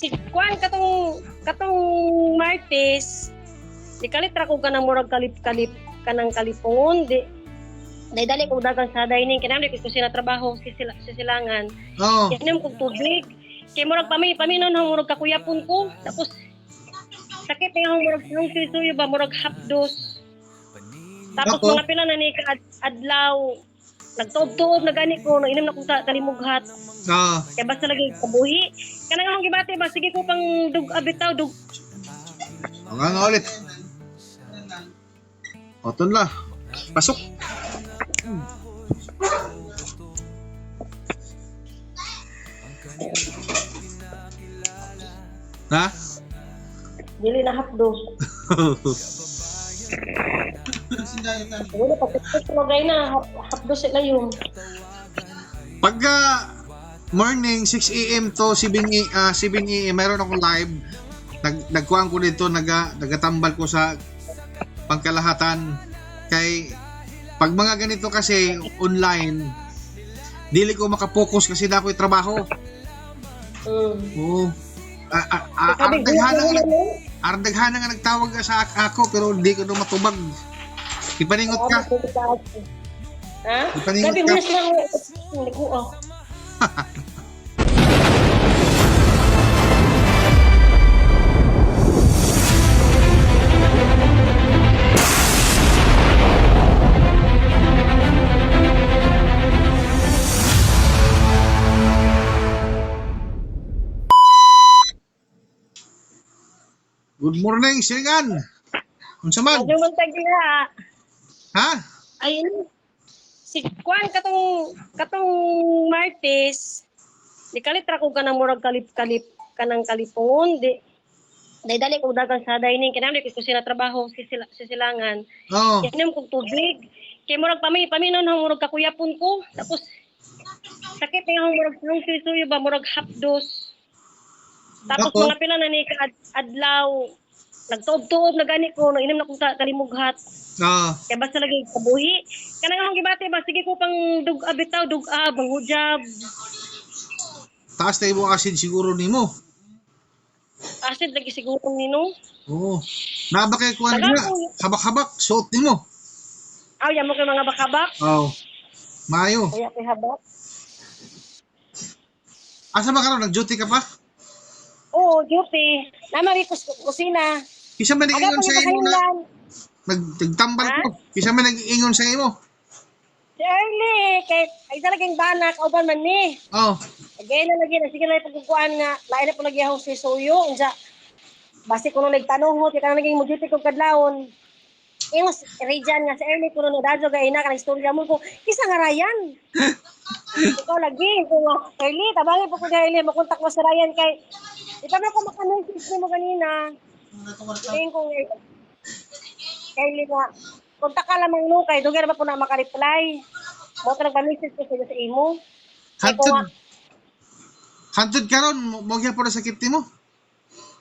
si Kwan katong Martes di kalitra ko kanang murag kalip-kalip kanang kalipungon di dali ko dagan sa dining kinahanglan ko sila trabaho silangan Oo. inom kog tubig kay murag paminon hang murag kakuyapon ko tapos sakit nga hang murag nung suyo ba murag hapdos tapos Ako? mga pila na ni adlaw nagtuob-tuob na gani ko inom na ko sa kalimughat Oo. kaya basta lagi kabuhi kanang akong gibati ba sige ko pang bitaw O nga ulit. O, tunla. Pasok. Ha? dili na hapdos wala pa ko gay na hapdos sila yung Pagka morning 6 AM to 7 AM meron akong live. Nagkuhan ko dito, nagatambal ko sa pangkalahatan kay pag mga ganito kasi online dili ko makapokus kasi na ako'y trabaho. Oo. Ardaghana nga nagtawag sa ako pero hindi ko na matubag. Ipaningot ka. ha? Ipaningot Sabi ka. mo na sila hindi ko Good morning, Singan. Unsa man? Medyo man tagila. Ha? Ayun. Si Kwan katong Martes di kalitra ko kanang murag kalip-kalip kanang kalipungon di dali ko dagan sa dining kinahanglan ko sila trabaho silangan Oo. inom kog tubig kay murag paminon hang murag kakuyapon ko tapos sakit nga hang murag nung suyo ba murag hapdos tapos Ako? mga pila na ni adlaw nagtuob-tuob na gani ko inom na ko sa kalimughat Oo. kaya basta lagi kabuhi kanang akong gibati ba sige ko pang bitaw banghujab Taas na mo acid siguro nimo. acid lagi siguro nino Oo. Naba kay kuan taga nga. ko Habak-habak suot nimo. aw mo kay mga bakabak Oo. Mayo. kaya kay habak Asa ba karon nag-duty ka pa? oo duty namari ko kusina Kisa man aga nag-ingon pa sa yung imo na kahinlan nagtambal ha? ko. Kisa man nag-ingon sa imo. Si Early kay ay talagang banak uban man ni Oo. again na lagi na sige na pagkukuan nga lain na po lagi akong si Suyo unsa basi ko nung nagtanong ho kaya naging mo-duty ko kadlawon ingos Rejan nga si Early ko nung dadyo gay na kanang istorya mo ko kisa nga Ryan ikaw lagi ko nga Early tabangin po ko kay Early makontak mo si Ryan kay ito na ko maka-message mo kanina tingin ko Early nga kontak ka lamang no kay dugay na ba po na makareply mo ka nagpa-message ko sa imo kay ko nga Hantod karon mo gyud po na sakit nimo.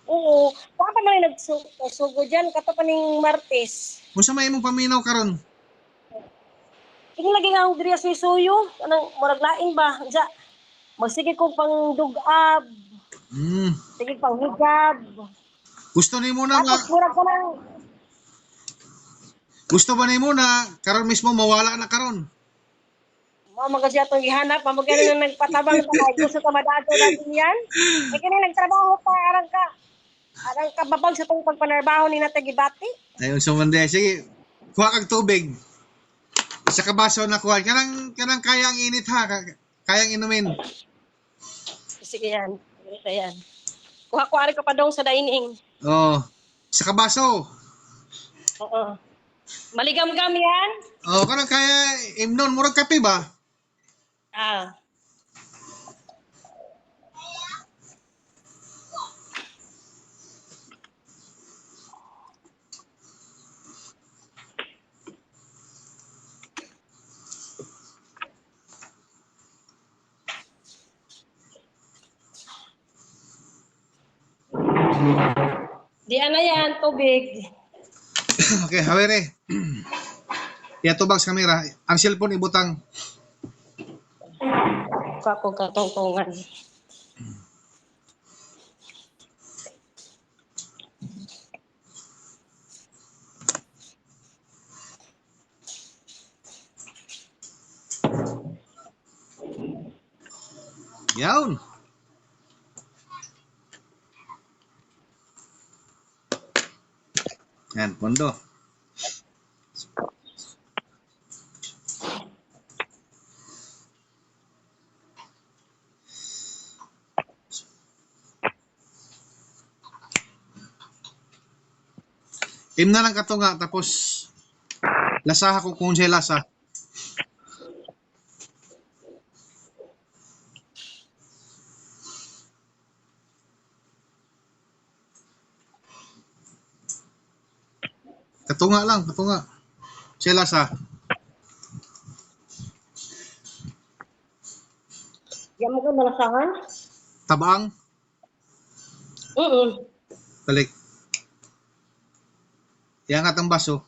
oo baka pa man nagsugo dyan kato pa ning Martes Unsa may imong paminaw karon? King lagi nga ang diri sa suyo, anang murag lain ba? Diya, magsige ko pang dugab, Hmm. sige pang higab. Gusto nimo na nga Tapos murag ko lang, gusto ba nimo na karon mismo mawala na karon? mga siya itong ihanap, pamagyan na nagpatabang sa kay gusto ka madato natin yan. Eh kini nagtrabaho pa, arang ka babag sa itong pagpanarbaho ni Natagibati. Ayun so mande sige. Kuha kag tubig. Sa kabaso na kuha kanang kayang init ha, kayang inumin. Sige yan, ganito yan. Kuha-kuha ko pa dong sa dining. Oh, sa kabaso. Oo. Maligam-gam yan. Oh, kanang kaya imnon murag kape ba? Ah. Di ano yan, tubig. Okay, hawere. Iatubag sa kamera. Ang cellphone ibutang. Kako katongtongan. Yawn. Yan, pondo. Im na lang kato nga, tapos lasaha ko kung siya lasa. Katunga lang, katunga. Siya lasa. Yan mo ka malasahan? Tabaang, Mm. balik. Iangat ang baso.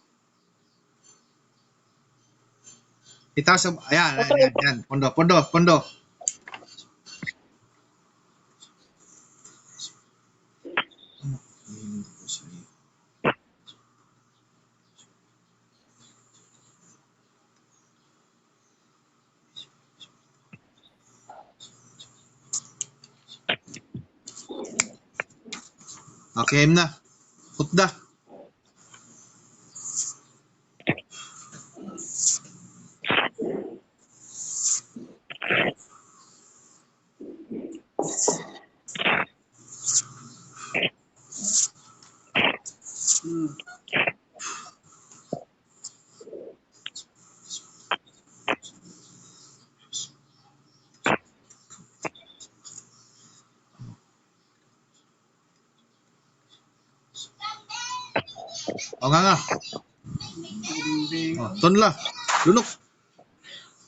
Itaas ang, ayan, ayan, ayan, ayan. Pondo, pondo, pondo. Okay, im na. Putda. O nga nga. O, tonla. Lunok.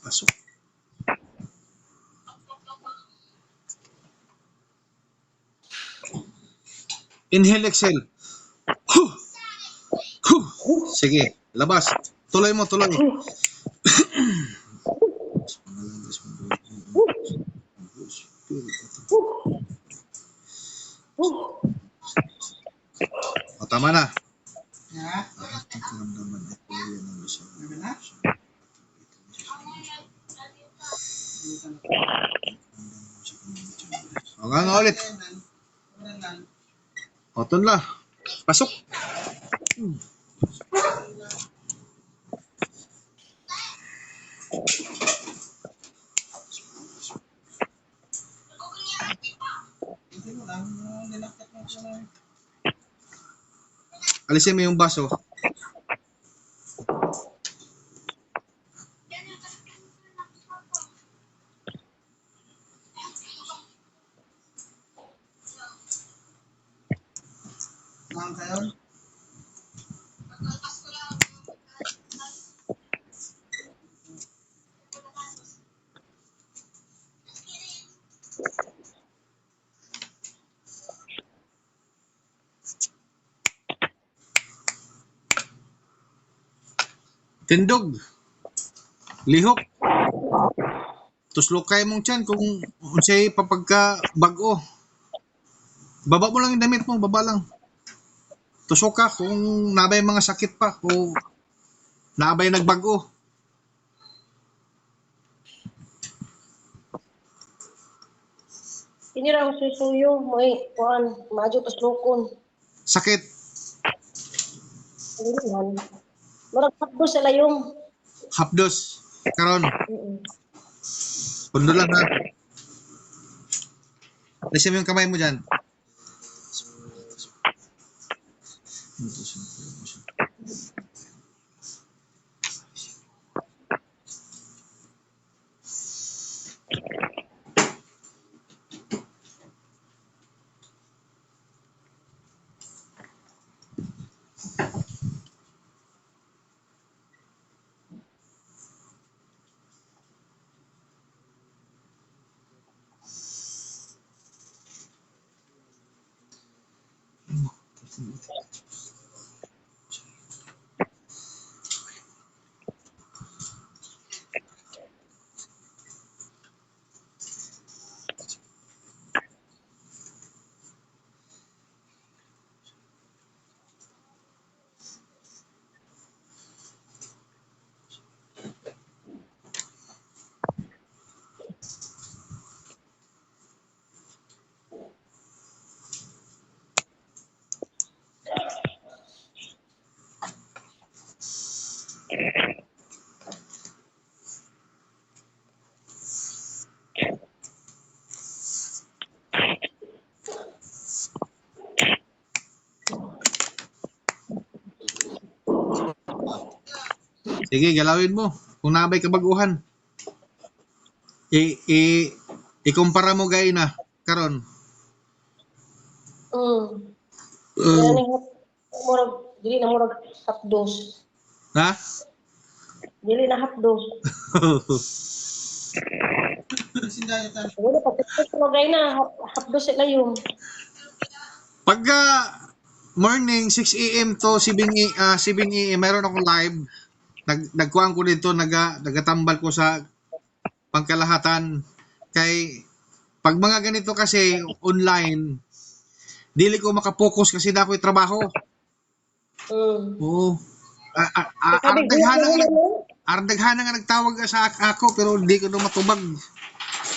Pasok. Inhale, exhale. Huh! Huh! Sige, labas. Tuloy mo, tuloy. O, tama na. O nga nga ulit. O, tonla. Pasok. Alisin mo yung baso. Tindog. Lihok. Tuslukay mong tiyan kung unsay papagka bag-o. Baba mo lang yung damit mo, baba lang. Tusok ka kung nabay mga sakit pa o nabay nagbago. Inira ko susuyo mo kuan, madyo tas lukon. Sakit. Ano yan? Murag takbo sa layong. Hapdos. Karon, Mm. pundo lang ha. Alisin mo yung kamay mo dyan. Sige, galawin mo. Kung nabay kabaguhan. Ikumpara mo gay na karon. Kaya ni murag dili na murag hapdos. Ha? Dili na hapdos. Wala pa pero gay na hapdos sila yung. Pagka morning 6 AM to 7 AM meron akong live. Nagkuhan ko dito, nagatambal ko sa pangkalahatan kay pag mga ganito kasi online dili ko makapokus kasi na ako'y trabaho. Oo. Ardaghana nga nagtawag sa ako pero hindi ko na matubag.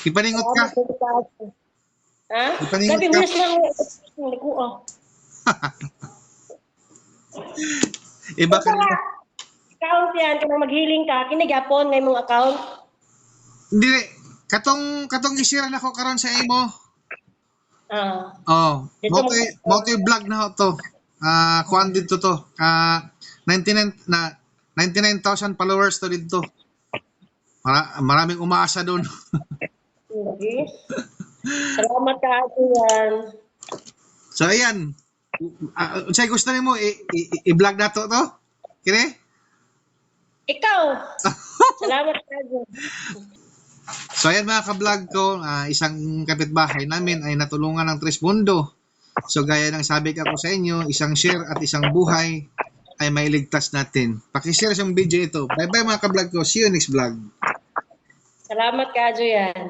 Ipaningot ka. Ha? Ipaningot Sabi ka. mo na sila ko. Iba ka Account yan, kung mag-healing ka, kinigapon ngay mong account. Hindi. Katong isira na ko karon sa imo. Oh, Dito multi vlog na to. Kuan dito to. 99,000 followers to dito. Maraming umaasa doon. Okay. Salamat ka yan. So ayan. Say gusto nimo i-vlog na to? Kini? Ikaw. Salamat ka dyan. So ayan mga ka-vlog ko, isang kapitbahay namin ay natulungan ng Tres Mundo. So gaya ng sabi ko sa inyo, isang share at isang buhay ay mailigtas natin. Paki-share sa video ito. Bye bye mga ka-vlog ko. See you next vlog. Salamat ka yan.